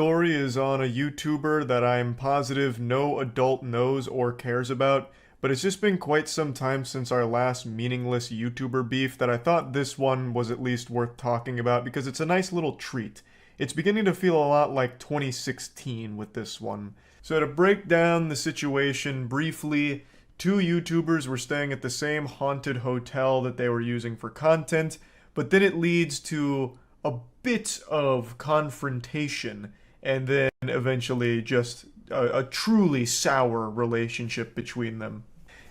story is on a YouTuber that I'm positive no adult knows or cares about, but it's just been quite some time since our last meaningless YouTuber beef that I thought this one was at least worth talking about because it's a nice little treat. It's beginning to feel a lot like 2016 with this one. So to break down the situation briefly, two YouTubers were staying at the same haunted hotel that they were using for content, but then it leads to a bit of confrontation and then eventually just a truly sour relationship between them.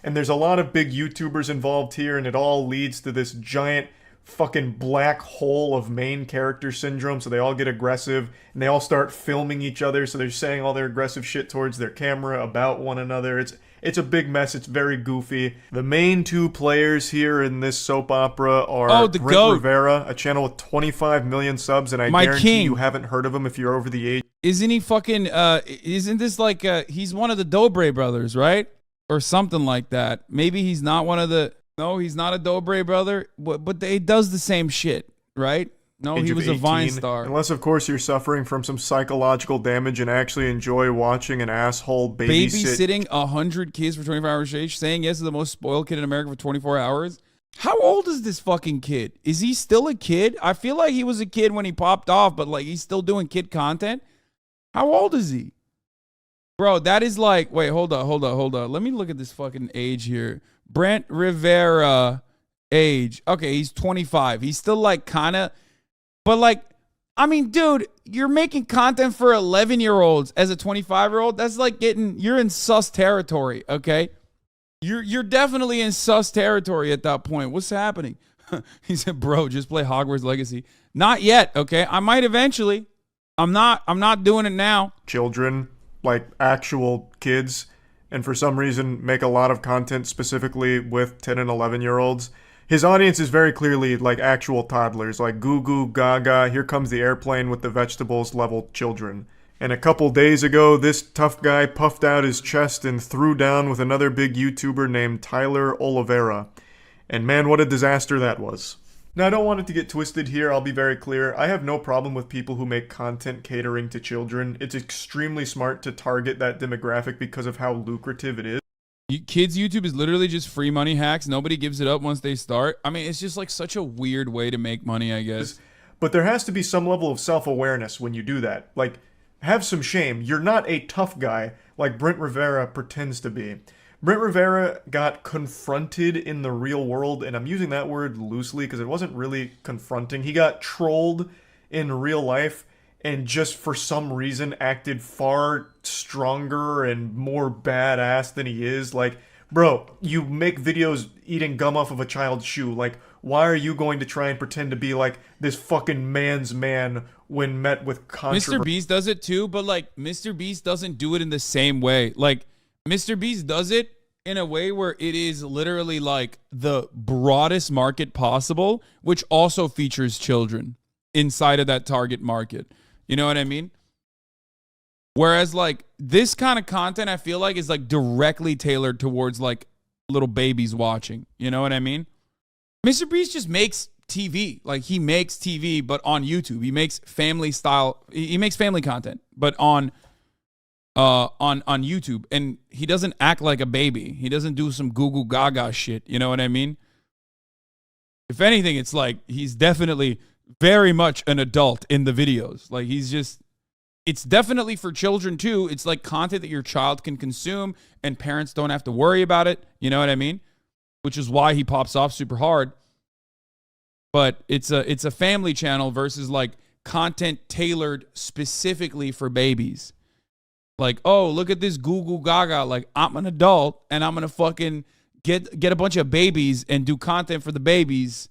And there's a lot of big YouTubers involved here, and it all leads to this giant fucking black hole of main character syndrome, so they all get aggressive and they all start filming each other, so they're saying all their aggressive shit towards their camera about one another. It's a big mess. It's very goofy. The main two players here in this soap opera are the Brent GOAT. Rivera, a channel with 25 million subs, and I My guarantee king. you haven't heard of him if you're over the age. Isn't he fucking, isn't this like, he's one of the Dobre brothers, right? Or something like that. Maybe he's not one of the, no, he's not a Dobre brother, but he does the same shit, right? No, Age he of was a 18. Vine star. Unless, of course, you're suffering from some psychological damage and actually enjoy watching an asshole Babysitting 100 kids for 24 hours straight, saying yes to the most spoiled kid in America for 24 hours. How old is this fucking kid? Is he still a kid? I feel like he was a kid when he popped off, but like he's still doing kid content. How old is he? Bro, that is like, wait, hold on. Let me look at this fucking age here. Brent Rivera age. Okay, he's 25. He's still like kind of, but like, I mean, dude, you're making content for 11-year-olds as a 25-year-old. That's like you're in sus territory, okay? You're definitely in sus territory at that point. What's happening? He said, bro, just play Hogwarts Legacy. Not yet, okay? I might eventually. I'm not doing it now. children, like actual kids, and for some reason make a lot of content specifically with 10 and 11-year-olds. His audience is very clearly like actual toddlers, like goo goo gaga, here comes the airplane with the vegetables level children. And a couple days ago, this tough guy puffed out his chest and threw down with another big YouTuber named Tyler Oliveira. And man, what a disaster that was. Now, I don't want it to get twisted here, I'll be very clear. I have no problem with people who make content catering to children. It's extremely smart to target that demographic because of how lucrative it is. Kids YouTube is literally just free money hacks. Nobody gives it up once they start. I mean, it's just like such a weird way to make money, I guess. But there has to be some level of self-awareness when you do that. Like, have some shame. You're not a tough guy like Brent Rivera pretends to be. Brent Rivera got confronted in the real world, and I'm using that word loosely because it wasn't really confronting. He got trolled in real life and just for some reason acted far stronger and more badass than he is. Like, bro, you make videos eating gum off of a child's shoe. Like, why are you going to try and pretend to be like this fucking man's man when met with controversy? Mr. Beast does it too, but like Mr. Beast doesn't do it in the same way. Like Mr. Beast does it in a way where it is literally like the broadest market possible, which also features children inside of that target market. You know what I mean? Whereas like this kind of content, I feel like is like directly tailored towards like little babies watching. You know what I mean? Mr. Beast just makes TV. Like he makes TV, but on YouTube. He makes family style. He makes family content, but on YouTube, and he doesn't act like a baby. He doesn't do some goo goo gaga shit. You know what I mean? If anything, it's like he's definitely very much an adult in the videos. Like he's just, it's definitely for children too. It's like content that your child can consume and parents don't have to worry about it. You know what I mean? Which is why he pops off super hard. But it's a family channel versus like content tailored specifically for babies. Like, oh, look at this goo goo gaga. Like, I'm an adult and I'm gonna fucking get a bunch of babies and do content for the babies.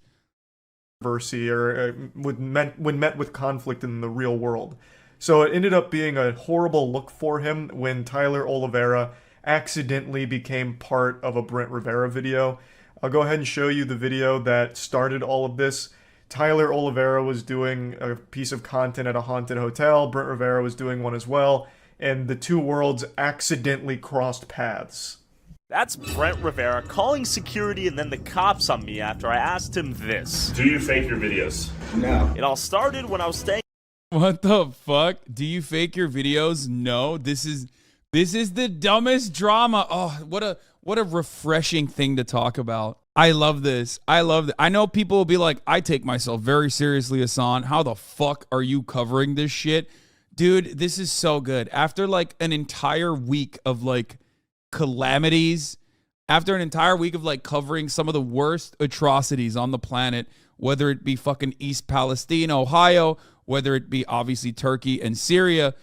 Or when met with conflict in the real world. So it ended up being a horrible look for him when Tyler Oliveira accidentally became part of a Brent Rivera video. I'll go ahead and show you the video that started all of this. Tyler Oliveira was doing a piece of content at a haunted hotel. Brent Rivera was doing one as well. And the two worlds accidentally crossed paths. That's Brent Rivera calling security and then the cops on me after I asked him this. Do you fake your videos? No. It all started when I was staying What the fuck? Do you fake your videos? No. This is the dumbest drama. Oh, what a refreshing thing to talk about. I love this. I love it. I know people will be like, I take myself very seriously, Hasan. How the fuck are you covering this shit? Dude, this is so good. After like an entire week of like calamities, after an entire week of like covering some of the worst atrocities on the planet, whether it be fucking East Palestine, Ohio, whether it be obviously Turkey and Syria,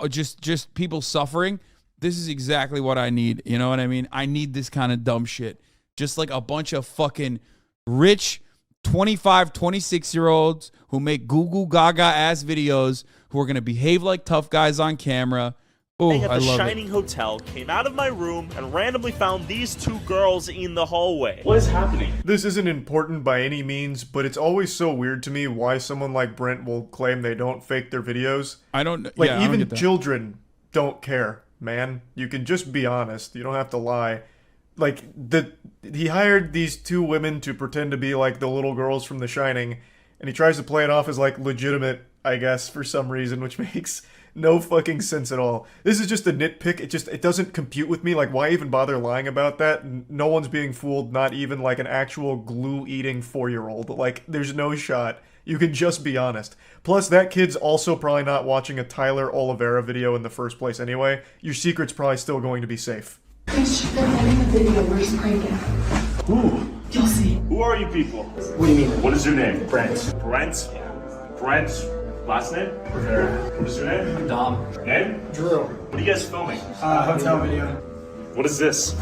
just people suffering. This is exactly what I need. You know what I mean? I need this kind of dumb shit. Just like a bunch of fucking rich 25, 26-year-olds who make goo gaga ass videos who are going to behave like tough guys on camera. Oh, At I the love Shining it. Hotel, came out of my room and randomly found these two girls in the hallway. What is happening? This isn't important by any means, but it's always so weird to me why someone like Brent will claim they don't fake their videos. I don't Like, yeah, I don't even get that. children don't care, man. You can just be honest. You don't have to lie. Like, he hired these two women to pretend to be like the little girls from The Shining, and he tries to play it off as like legitimate, I guess, for some reason, which makes no fucking sense at all. This is just a nitpick. It doesn't compute with me. Like, why even bother lying about that? No one's being fooled, not even like an actual glue-eating 4-year-old. Like, there's no shot. You can just be honest. Plus, that kid's also probably not watching a Tyler Oliveira video in the first place anyway. Your secret's probably still going to be safe. Please check that in the video where he's pranking. Who? You'll see. Who are you people? What do you mean? What is your name? Brent. Brent? Brent. Last name? Rivera. What is your name? Dom. Name? Drew. What are you guys filming? Hotel video. What is this?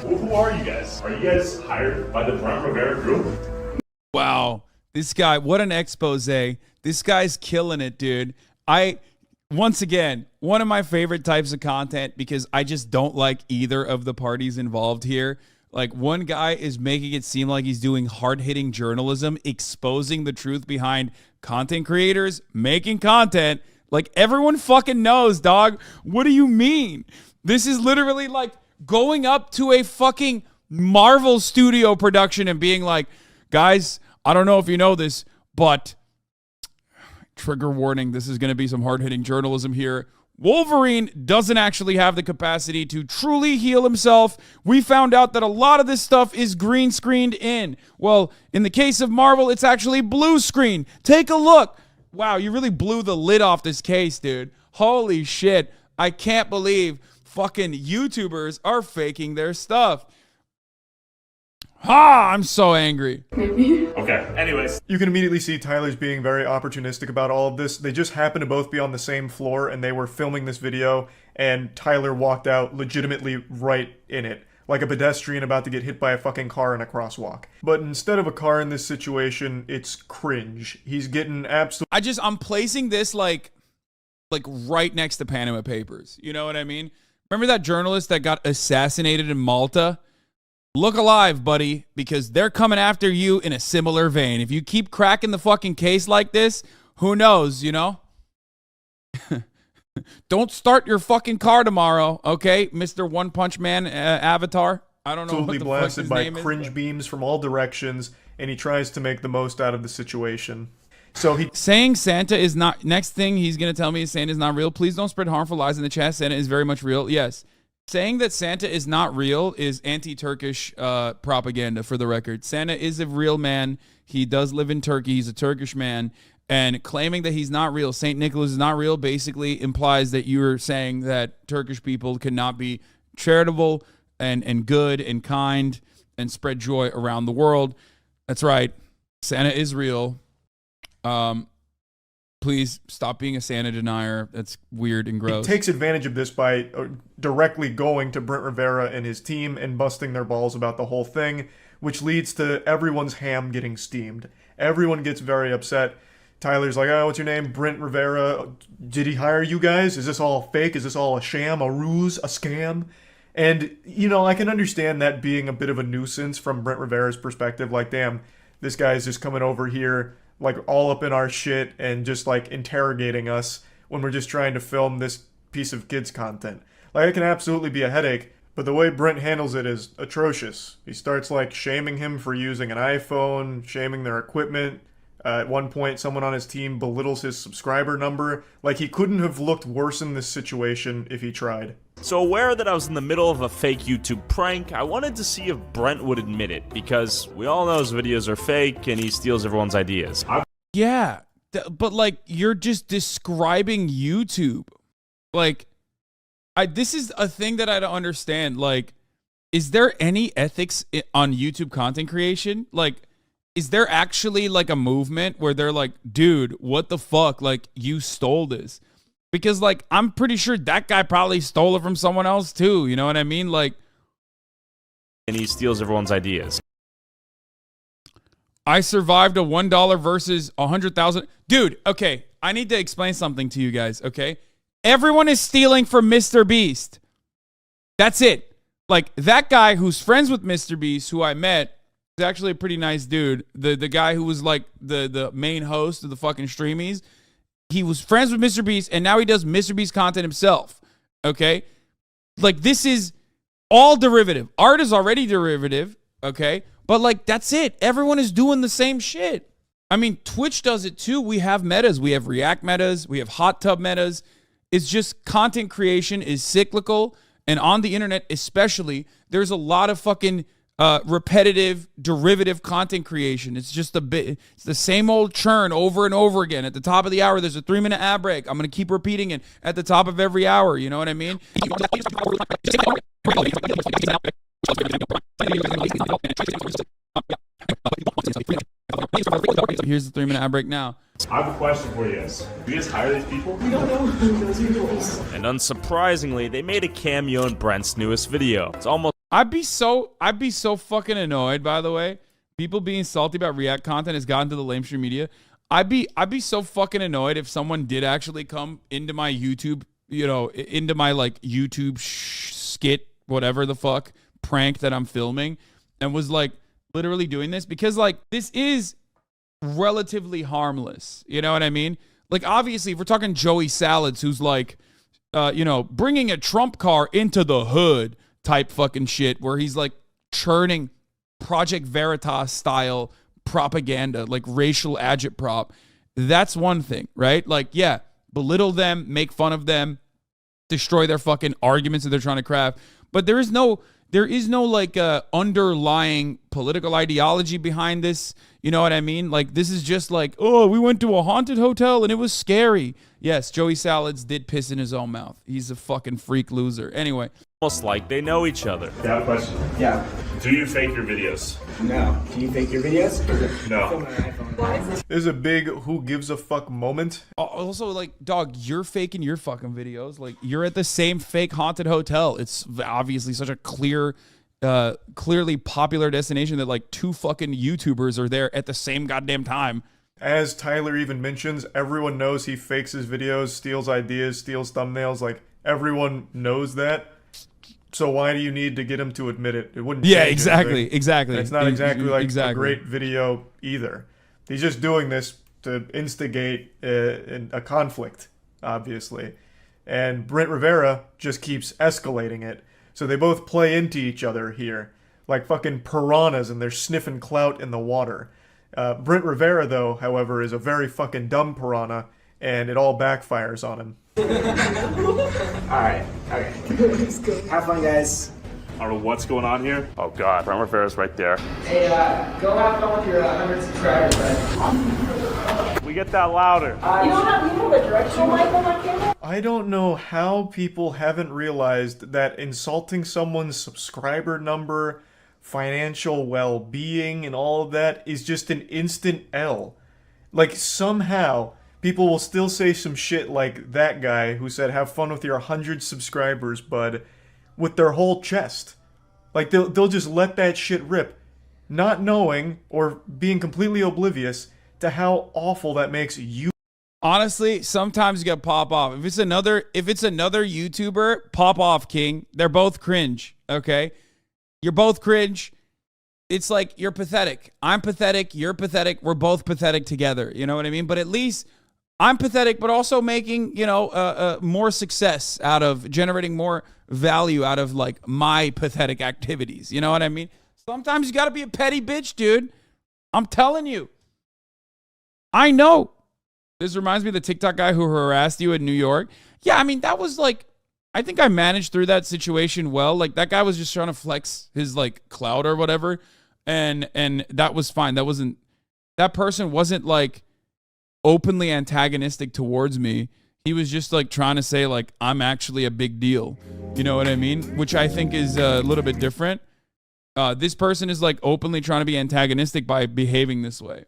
Who are you guys? Are you guys hired by the Brent Rivera group? Wow. This guy, what an expose. This guy's killing it, dude. Once again, one of my favorite types of content because I just don't like either of the parties involved here. Like, one guy is making it seem like he's doing hard-hitting journalism, exposing the truth behind content creators making content. Like, everyone fucking knows, dog. What do you mean? This is literally like going up to a fucking Marvel studio production and being like, guys, I don't know if you know this, but trigger warning, this is going to be some hard-hitting journalism here. Wolverine doesn't actually have the capacity to truly heal himself. We found out that a lot of this stuff is green screened in. Well, in the case of Marvel, it's actually blue screen. Take a look. Wow, you really blew the lid off this case, dude. Holy shit. I can't believe fucking YouTubers are faking their stuff. I'm so angry. Okay, anyways. You can immediately see Tyler's being very opportunistic about all of this. They just happen to both be on the same floor, and they were filming this video, and Tyler walked out legitimately right in it, like a pedestrian about to get hit by a fucking car in a crosswalk. But instead of a car in this situation, it's cringe. He's getting absolutely... I'm placing this like right next to Panama Papers. You know what I mean? Remember that journalist that got assassinated in Malta? Look alive, buddy, because they're coming after you in a similar vein. If you keep cracking the fucking case like this, who knows, you know? Don't start your fucking car tomorrow, okay, Mr. One Punch Man Avatar? I don't know what the fuck blasted his by name cringe is. beams from all directions, and he tries to make the most out of the situation. So he... Saying Santa is not... Next thing he's going to tell me is Santa is not real. Please don't spread harmful lies in the chat. Santa is very much real. Yes. Saying that Santa is not real is anti-Turkish propaganda, for the record. Santa is a real man. He does live in Turkey. He's a Turkish man. And claiming that he's not real, St. Nicholas is not real, basically implies that you're saying that Turkish people cannot be charitable and good and kind and spread joy around the world. That's right. Santa is real. Please stop being a Santa denier. That's weird and gross. He takes advantage of this by directly going to Brent Rivera and his team and busting their balls about the whole thing, which leads to everyone's ham getting steamed. Everyone gets very upset. Tyler's like, oh, what's your name? Brent Rivera. Did he hire you guys? Is this all fake? Is this all a sham, a ruse, a scam? And, you know, I can understand that being a bit of a nuisance from Brent Rivera's perspective. Like, damn, this guy's just coming over here, like, all up in our shit and just, like, interrogating us when we're just trying to film this piece of kids' content. Like, it can absolutely be a headache, but the way Brent handles it is atrocious. He starts, like, shaming him for using an iPhone, shaming their equipment, At one point, someone on his team belittles his subscriber number. Like, he couldn't have looked worse in this situation if he tried. So aware that I was in the middle of a fake YouTube prank, I wanted to see if Brent would admit it, because we all know his videos are fake and he steals everyone's ideas. Yeah, but like you're just describing YouTube. Like, this is a thing that I don't understand. Like, is there any ethics on YouTube content creation? Like, is there actually like a movement where they're like, dude, what the fuck? Like, you stole this. Because like, I'm pretty sure that guy probably stole it from someone else too. You know what I mean? Like, And he steals everyone's ideas. I survived a $1 versus 100,000. Dude, okay. I need to explain something to you guys, okay? Everyone is stealing from Mr. Beast. That's it. Like, that guy who's friends with Mr. Beast, who I met, is actually a pretty nice dude. The guy who was like the main host of the fucking streamies, he was friends with Mr. Beast, and now he does Mr. Beast content himself. Okay? Like, this is all derivative. Art is already derivative, okay? But like, that's it. Everyone is doing the same shit. I mean, Twitch does it too. We have metas. We have React metas. We have hot tub metas. It's just content creation is cyclical. And on the internet especially, there's a lot of fucking repetitive, derivative content creation. It's just it's the same old churn over and over again. At the top of the hour, there's a 3-minute ad break. I'm going to keep repeating it at the top of every hour. You know what I mean? Here's the 3-minute ad break now. I have a question for you guys. Do you guys hire these people? We don't know who those people is. And unsurprisingly, they made a cameo in Brent's newest video. It's almost I'd be so fucking annoyed, by the way. People being salty about React content has gotten to the lamestream media. I'd be so fucking annoyed if someone did actually come into my YouTube, you know, into my like YouTube skit, whatever the fuck, prank that I'm filming, and was like literally doing this, because like this is relatively harmless. You know what I mean? Like, obviously, if we're talking Joey Salads, who's like, you know, bringing a Trump car into the hood type fucking shit, where he's like churning Project Veritas style propaganda, like racial agitprop. That's one thing, right? Like, yeah, belittle them, make fun of them, destroy their fucking arguments that they're trying to craft. But there is no like underlying political ideology behind this. You know what I mean? Like, this is just like, oh, we went to a haunted hotel and it was scary. Yes, Joey Salads did piss in his own mouth. He's a fucking freak loser. Anyway. like they know each other. I have a question. Yeah. Do you fake your videos? No. Do you fake your videos? No. Film on an iPhone. This is a big who gives a fuck moment. Also, like, dog, you're faking your fucking videos. Like, you're at the same fake haunted hotel. It's obviously such a clearly popular destination that like 2 fucking YouTubers are there at the same goddamn time. As Tyler even mentions, everyone knows he fakes his videos, steals ideas, steals thumbnails. Like, everyone knows that. So why do you need to get him to admit it? It wouldn't. Yeah, change exactly, anything. exactly. And it's not exactly like exactly. a great video either. He's just doing this to instigate a conflict, obviously. And Brent Rivera just keeps escalating it. So they both play into each other here, like fucking piranhas, and they're sniffing clout in the water. Brent Rivera, though, however, is a very fucking dumb piranha, and it all backfires on him. Alright, okay. Have fun, guys. I don't know what's going on here. Oh god, Brent Rivera's right there. Hey, go have fun with your 100 subscribers, bud. We get that louder. You don't have a directional mic on that camera? I don't know how people haven't realized that insulting someone's subscriber number, financial well-being, and all of that is just an instant L. Like, somehow people will still say some shit like that guy who said, have fun with your 100 subscribers, bud, with their whole chest. Like, they'll just let that shit rip, not knowing or being completely oblivious to how awful that makes you. Honestly, sometimes you gotta pop off. If it's another YouTuber, pop off, King. They're both cringe, okay? You're both cringe. It's like, you're pathetic. I'm pathetic. You're pathetic. We're both pathetic together. You know what I mean? But at least I'm pathetic, but also making, you know, more success out of generating more value out of like my pathetic activities. You know what I mean? Sometimes you got to be a petty bitch, dude. I'm telling you. I know. This reminds me of the TikTok guy who harassed you in New York. Yeah, I mean, that was like, I think I managed through that situation well. Like, that guy was just trying to flex his like clout or whatever. And that was fine. That person wasn't like openly antagonistic towards me. He was just like trying to say like, I'm actually a big deal. You know what I mean? Which I think is a little bit different. This person is like openly trying to be antagonistic by behaving this way.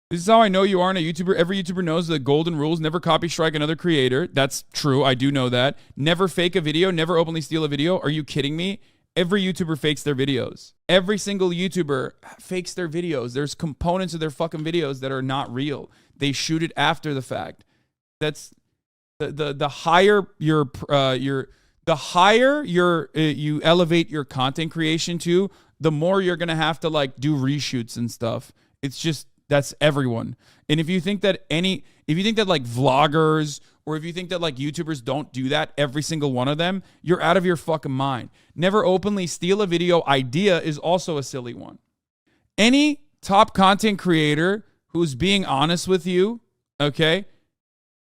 This is how I know you aren't a YouTuber. Every YouTuber knows the golden rules. Never copy strike another creator. That's true. I do know that. Never fake a video. Never openly steal a video. Are you kidding me? Every YouTuber fakes their videos. Every single YouTuber fakes their videos. There's components of their fucking videos that are not real. They shoot it after the fact. That's the higher you elevate your content creation to, the more you're gonna have to like do reshoots and stuff. It's just, that's everyone. And if you think that like vloggers, or if you think that like YouTubers don't do that, every single one of them, you're out of your fucking mind. Never openly steal a video idea is also a silly one. Any top content creator who's being honest with you, okay?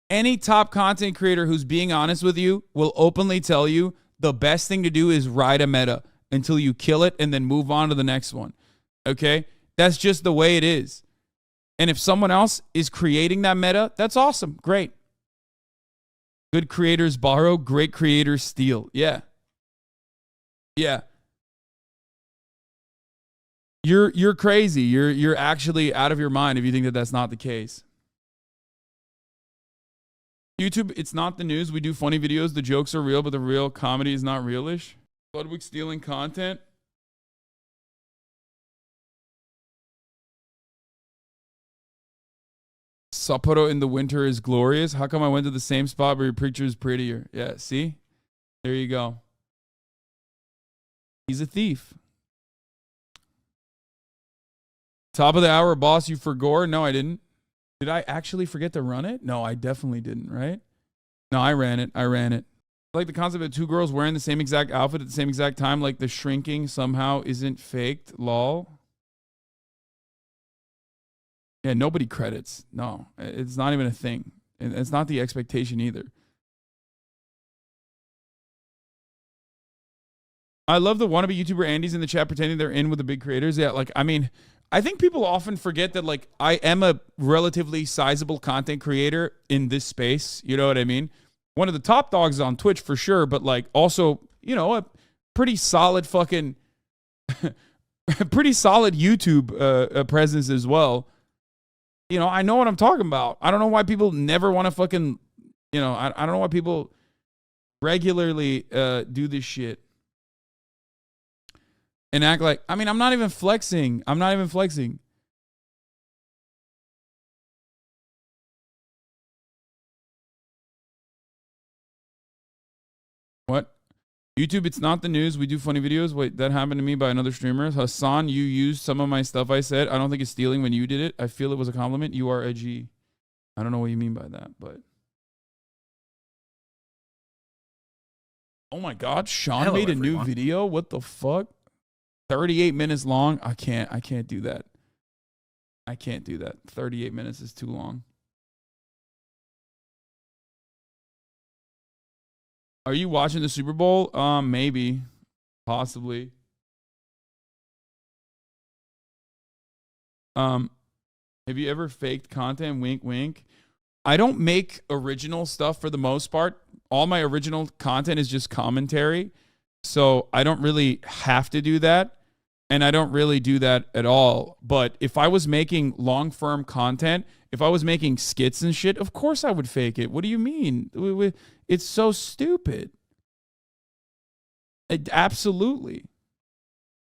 Any top content creator who's being honest with you will openly tell you the best thing to do is ride a meta until you kill it and then move on to the next one, okay? That's just the way it is. And if someone else is creating that meta, that's awesome. Great. Good creators borrow, great creators steal. Yeah. Yeah. You're crazy. You're actually out of your mind if you think that that's not the case. YouTube, it's not the news. We do funny videos. The jokes are real, but the real comedy is not realish. Ludwig stealing content. Sapporo in the winter is glorious. How come I went to the same spot where your picture is prettier? Yeah, see? There you go. He's a thief. Top of the hour, boss, you forgot? No, I didn't. Did I actually forget to run it? No, I definitely didn't, right? No, I ran it. I like the concept of two girls wearing the same exact outfit at the same exact time, like the shrinking somehow isn't faked. Lol. Yeah, nobody credits. No, it's not even a thing. And it's not the expectation either. I love the wannabe YouTuber Andy's in the chat pretending they're in with the big creators. Yeah, like, I mean, I think people often forget that, like, I am a relatively sizable content creator in this space. You know what I mean? One of the top dogs on Twitch for sure, but, like, also, you know, a pretty solid fucking, pretty solid YouTube presence as well. You know, I know what I'm talking about. I don't know why people never want to fucking, you know, I don't know why people regularly do this shit and act like, I mean, I'm not even flexing. What? YouTube, it's not the news. We do funny videos. Wait, that happened to me by another streamer. Hasan, you used some of my stuff I said. I don't think it's stealing when you did it. I feel it was a compliment. You are edgy. I don't know what you mean by that, but. Oh my God, Sean made a new video. What the fuck? 38 minutes long. I can't do that. I can't do that. 38 minutes is too long. Are you watching the Super Bowl? Maybe. Possibly. Have you ever faked content? Wink, wink. I don't make original stuff for the most part. All my original content is just commentary. So I don't really have to do that. And I don't really do that at all. But if I was making long-form content, if I was making skits and shit, of course I would fake it. What do you mean? It's so stupid. Absolutely.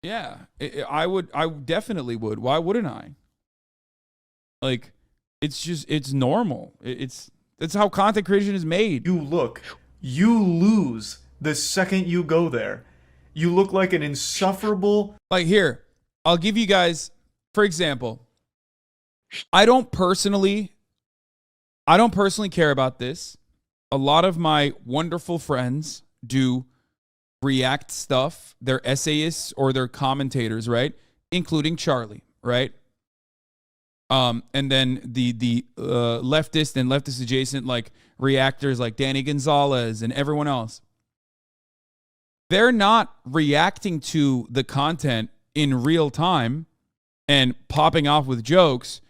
Yeah. I definitely would. Why wouldn't I? Like, it's normal. That's how content creation is made. You lose the second you go there. You look like an insufferable... Like, here, I'll give you guys, for example, I don't personally care about this. A lot of my wonderful friends do react stuff. They're essayists or they're commentators, right? Including Charlie, right? And then the leftist and leftist adjacent like reactors like Danny Gonzalez and everyone else. They're not reacting to the content in real time and popping off with jokes.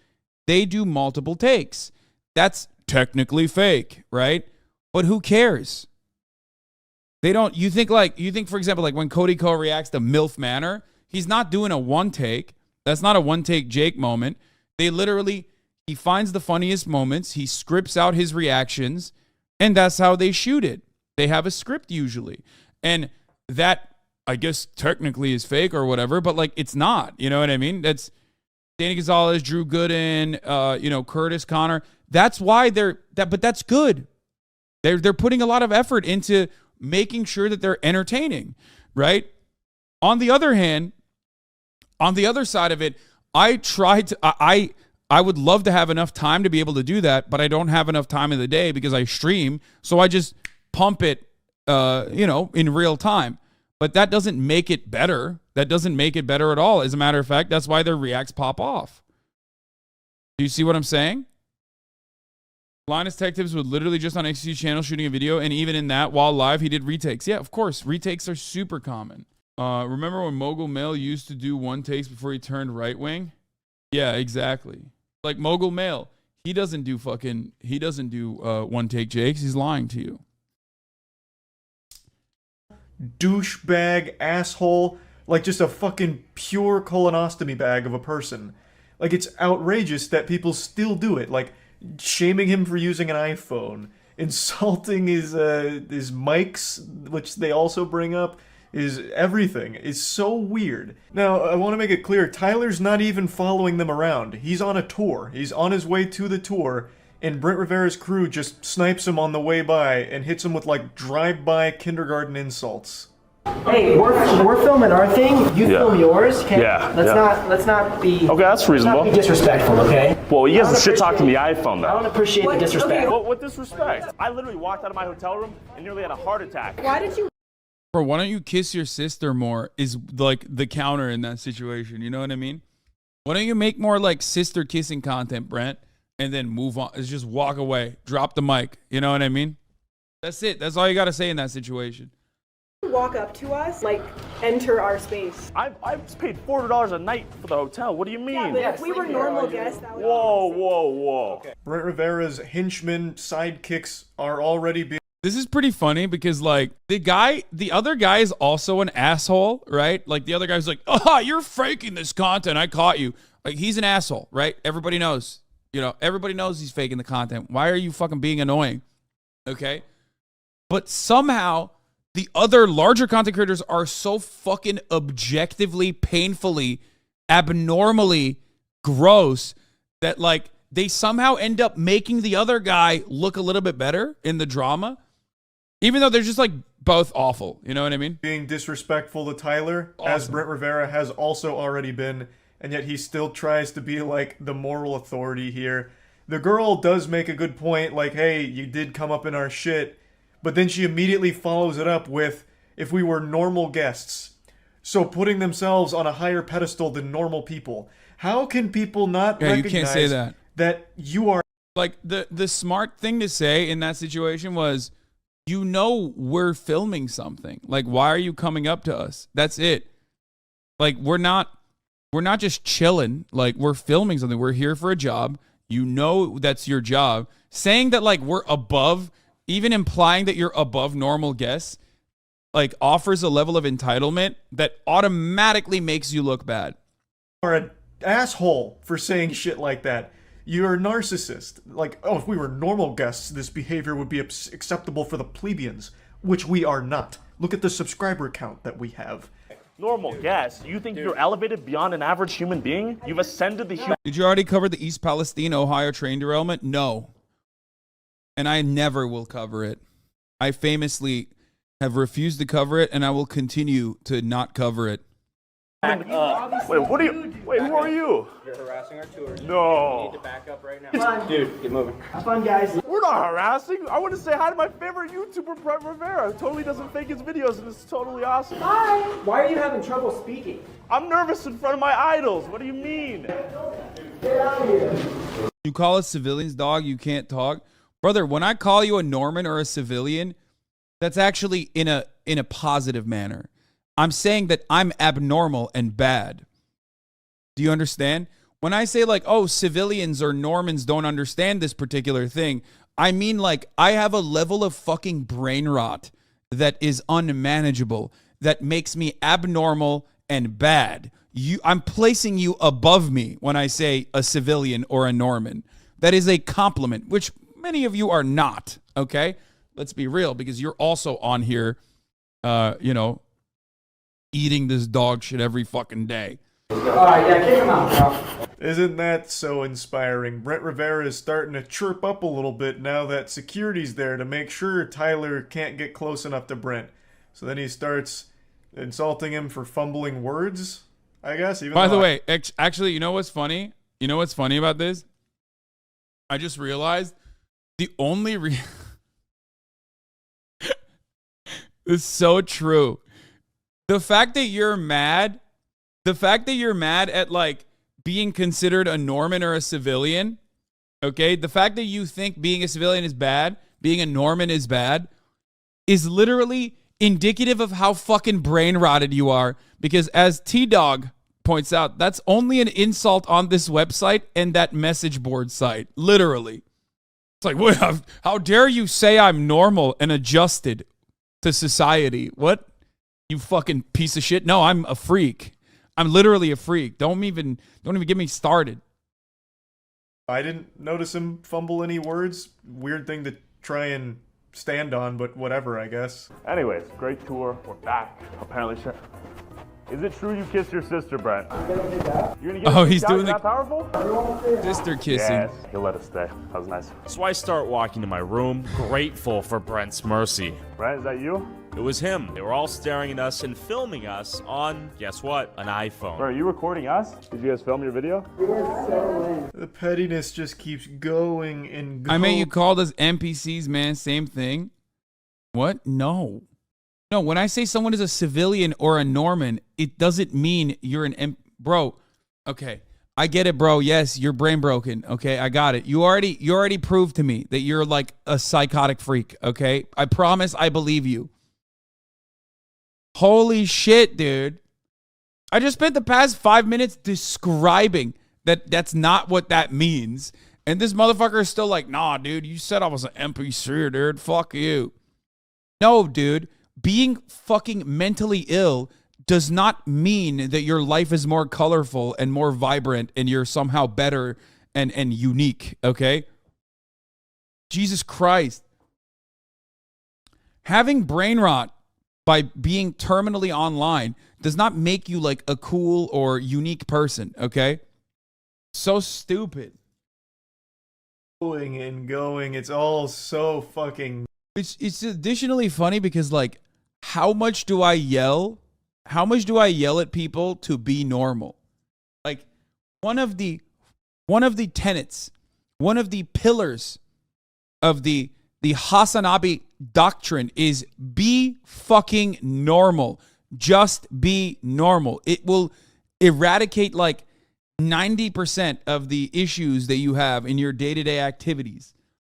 They do multiple takes. That's technically fake, right? But who cares? They don't, you think, for example, like when Cody Ko reacts to MILF Manor, he's not doing a one take. That's not a one take Jake moment. They literally, he finds the funniest moments, he scripts out his reactions, and that's how they shoot it. They have a script usually. And that, I guess, technically is fake or whatever, but like it's not. You know what I mean? That's Danny Gonzalez, Drew Gooden, Curtis Connor. That's why but that's good. They're putting a lot of effort into making sure that they're entertaining, right? On the other hand, on the other side of it, I would love to have enough time to be able to do that, but I don't have enough time in the day because I stream, so I just pump it in real time. But that doesn't make it better. That doesn't make it better at all. As a matter of fact, that's why their reacts pop off. Do you see what I'm saying? Linus Tech Tips was literally just on XQ's channel shooting a video, and even in that, while live, he did retakes. Yeah, of course. Retakes are super common. Remember when Mogul Mail used to do one takes before he turned right wing? Yeah, exactly. Like Mogul Mail, he doesn't do one take Jakes. He's lying to you. Douchebag, asshole, like just a fucking pure colonostomy bag of a person. Like, it's outrageous that people still do it. Like, shaming him for using an iPhone, insulting his mics, which they also bring up, is everything. Is so weird. Now, I want to make it clear, Tyler's not even following them around. He's on a tour. He's on his way to the tour, and Brent Rivera's crew just snipes him on the way by and hits him with, like, drive-by kindergarten insults. Hey, we're filming our thing. You film yours. Okay? Yeah. Let's not be. Okay, that's reasonable. Let's not be disrespectful. Okay. Well, you guys are shit talking the iPhone I don't though. appreciate the disrespect. What disrespect? I literally walked out of my hotel room and nearly had a heart attack. Why did you? Bro, why don't you kiss your sister more is like the counter in that situation. You know what I mean? Why don't you make more like sister kissing content, Brent, and then move on? Just walk away. Drop the mic. You know what I mean? That's it. That's all you got to say in that situation. Walk up to us, like enter our space. I paid $400 a night for the hotel. What do you mean? Yeah, but if we were normal guests, that would Whoa. Okay. Brent Rivera's henchmen sidekicks are already being... This is pretty funny because like the other guy is also an asshole, right? Like the other guy's like, "Oh, you're faking this content. I caught you." Like he's an asshole, right? Everybody knows. Everybody knows he's faking the content. Why are you fucking being annoying? Okay? But somehow the other larger content creators are so fucking objectively, painfully, abnormally gross that like they somehow end up making the other guy look a little bit better in the drama, even though they're just like both awful. You know what I mean? being disrespectful to Tyler, as Brent Rivera has also already been, and yet he still tries to be like the moral authority here. The girl does make a good point, like, hey, you did come up in our shit. But then she immediately follows it up with, if we were normal guests. So putting themselves on a higher pedestal than normal people. How can people not recognize you can't say that you are... Like, the smart thing to say in that situation was, we're filming something. Like, why are you coming up to us? That's it. Like, we're not just chilling. Like, we're filming something. We're here for a job. That's your job. Saying that, like, we're above... Even implying that you're above normal guests, like, offers a level of entitlement that automatically makes you look bad. You are an asshole for saying shit like that. You're a narcissist. Like, oh, if we were normal guests, this behavior would be acceptable for the plebeians, which we are not. Look at the subscriber count that we have. Normal guess. You think you're elevated beyond an average human being? You've ascended the human... Did you already cover the East Palestine, Ohio train derailment? No. And I never will cover it. I famously have refused to cover it, and I will continue to not cover it. Wait, what are you? Wait, who are you? You're harassing our tours. No. You need to back up right now. Come on, dude, get moving. Have fun, guys. We're not harassing. I want to say hi to my favorite YouTuber, Brent Rivera. Totally doesn't fake his videos, and it's totally awesome. Hi. Why are you having trouble speaking? I'm nervous in front of my idols. What do you mean? Get out of here. You call us civilians, dog, you can't talk. Brother, when I call you a Norman or a civilian, that's actually in a positive manner. I'm saying that I'm abnormal and bad. Do you understand? When I say like, oh, civilians or Normans don't understand this particular thing, I mean like I have a level of fucking brain rot that is unmanageable, that makes me abnormal and bad. I'm placing you above me when I say a civilian or a Norman. That is a compliment, which many of you are not, okay? Let's be real, because you're also on here, eating this dog shit every fucking day. All right, yeah, kick him out, bro. Isn't that so inspiring? Brent Rivera is starting to chirp up a little bit now that security's there to make sure Tyler can't get close enough to Brent. So then he starts insulting him for fumbling words, I guess. By the way, actually, you know what's funny? You know what's funny about this? I just realized the only it's so true. The fact that you're mad at like being considered a Norman or a civilian, okay? The fact that you think being a civilian is bad, being a Norman is bad, is literally indicative of how fucking brain rotted you are. Because as T-Dog points out, that's only an insult on this website and that message board site. Literally. It's like, what? How dare you say I'm normal and adjusted to society? What? You fucking piece of shit. No, I'm a freak. I'm literally a freak. Don't even get me started. I didn't notice him fumble any words. Weird thing to try and stand on, but whatever, I guess. Anyways, great tour. We're back. Apparently, is it true you kissed your sister, Brent? You're gonna get he's doing that powerful? sister kissing. Yes, he'll let us stay. That was nice. So I start walking to my room, grateful for Brent's mercy. Brent, is that you? It was him. They were all staring at us and filming us on, guess what? An iPhone. Bro, are you recording us? Did you guys film your video? The pettiness just keeps going and going. I mean, you called us NPCs, man. Same thing. What? No. No, when I say someone is a civilian or a Norman, it doesn't mean you're an bro. Okay, I get it, bro. Yes, you're brain broken. Okay, I got it. You already proved to me that you're like a psychotic freak. Okay, I promise I believe you. Holy shit, dude. I just spent the past 5 minutes describing that's not what that means. And this motherfucker is still like, nah, dude, you said I was an NPC, dude. Fuck you. No, dude. Being fucking mentally ill does not mean that your life is more colorful and more vibrant and you're somehow better and unique, okay? Jesus Christ. Having brain rot by being terminally online does not make you like a cool or unique person, okay? So stupid. Going and going. It's all so fucking... It's additionally funny because like, how much do I yell? How much do I yell at people to be normal? Like one of the tenets, one of the pillars of the HasanAbi doctrine is be fucking normal. Just be normal. It will eradicate like 90% of the issues that you have in your day-to-day activities.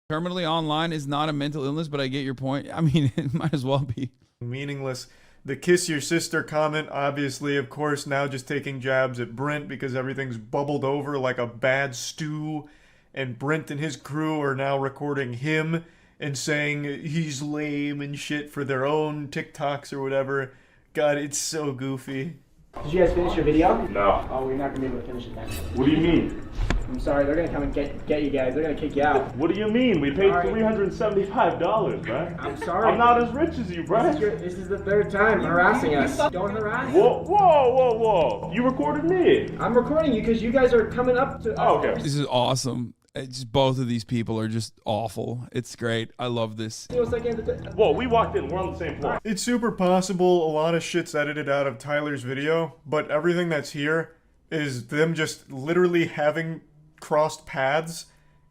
Terminally online is not a mental illness, but I get your point. I mean, it might as well be. Meaningless. The kiss your sister comment, obviously, of course, now just taking jabs at Brent because everything's bubbled over like a bad stew. And Brent and his crew are now recording him and saying he's lame and shit for their own TikToks or whatever. God, it's so goofy. Did you guys finish your video? No. Oh, we're not gonna be able to finish it then. What do you mean? I'm sorry, they're gonna come and get you guys. They're gonna kick you out. What do you mean? We paid All right. $375, Brent. I'm sorry. I'm not as rich as you, Brent. This is the third time harassing us. Don't harass. Whoa, whoa, whoa, whoa. You recorded me. I'm recording you because you guys are coming up to. Oh, okay. This is awesome. It's just, both of these people are just awful. It's great. I love this. Whoa, we walked in. We're on the same floor. It's super possible a lot of shit's edited out of Tyler's video, but everything that's here is them just literally having crossed paths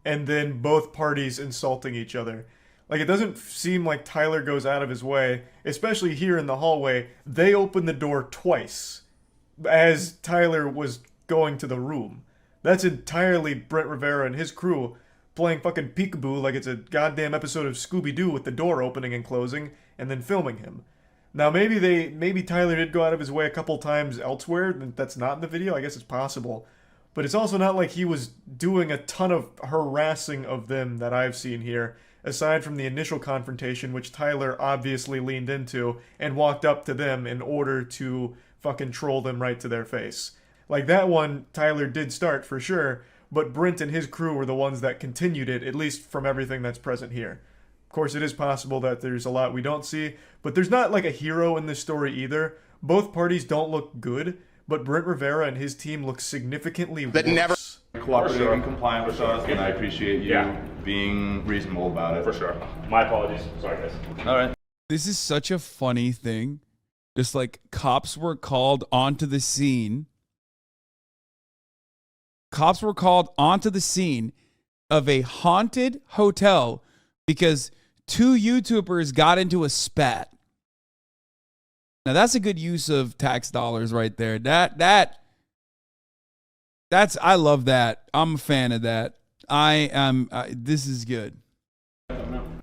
and then both parties insulting each other. Like, it doesn't seem like Tyler goes out of his way, especially here in the hallway. They opened the door twice as Tyler was going to the room. That's entirely Brent Rivera and his crew playing fucking peekaboo like it's a goddamn episode of Scooby-Doo with the door opening and closing and then filming him. Now maybe Tyler did go out of his way a couple times elsewhere that's not in the video. I guess it's possible. But it's also not like he was doing a ton of harassing of them that I've seen here, aside from the initial confrontation, which Tyler obviously leaned into and walked up to them in order to fucking troll them right to their face. Like that one, Tyler did start for sure, but Brent and his crew were the ones that continued it, at least from everything that's present here. Of course, it is possible that there's a lot we don't see, but there's not like a hero in this story either. Both parties don't look good, but Brent Rivera and his team look significantly worse. Cooperative and compliant with us, and I appreciate you being reasonable about it. For sure. My apologies. Sorry, guys. All right. This is such a funny thing. Just like cops were called onto the scene. Cops were called onto the scene of a haunted hotel because two YouTubers got into a spat. Now that's a good use of tax dollars right there. That's I love that. I'm a fan of that. This is good.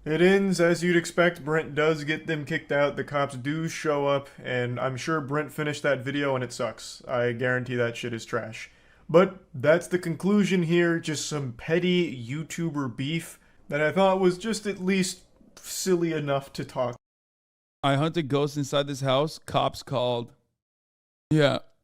It ends as you'd expect. Brent does get them kicked out. The cops do show up, and I'm sure Brent finished that video and it sucks. I guarantee that shit is trash. But that's the conclusion here. Just some petty YouTuber beef that I thought was just at least silly enough to talk. I hunted ghosts inside this house. Cops called. Yeah.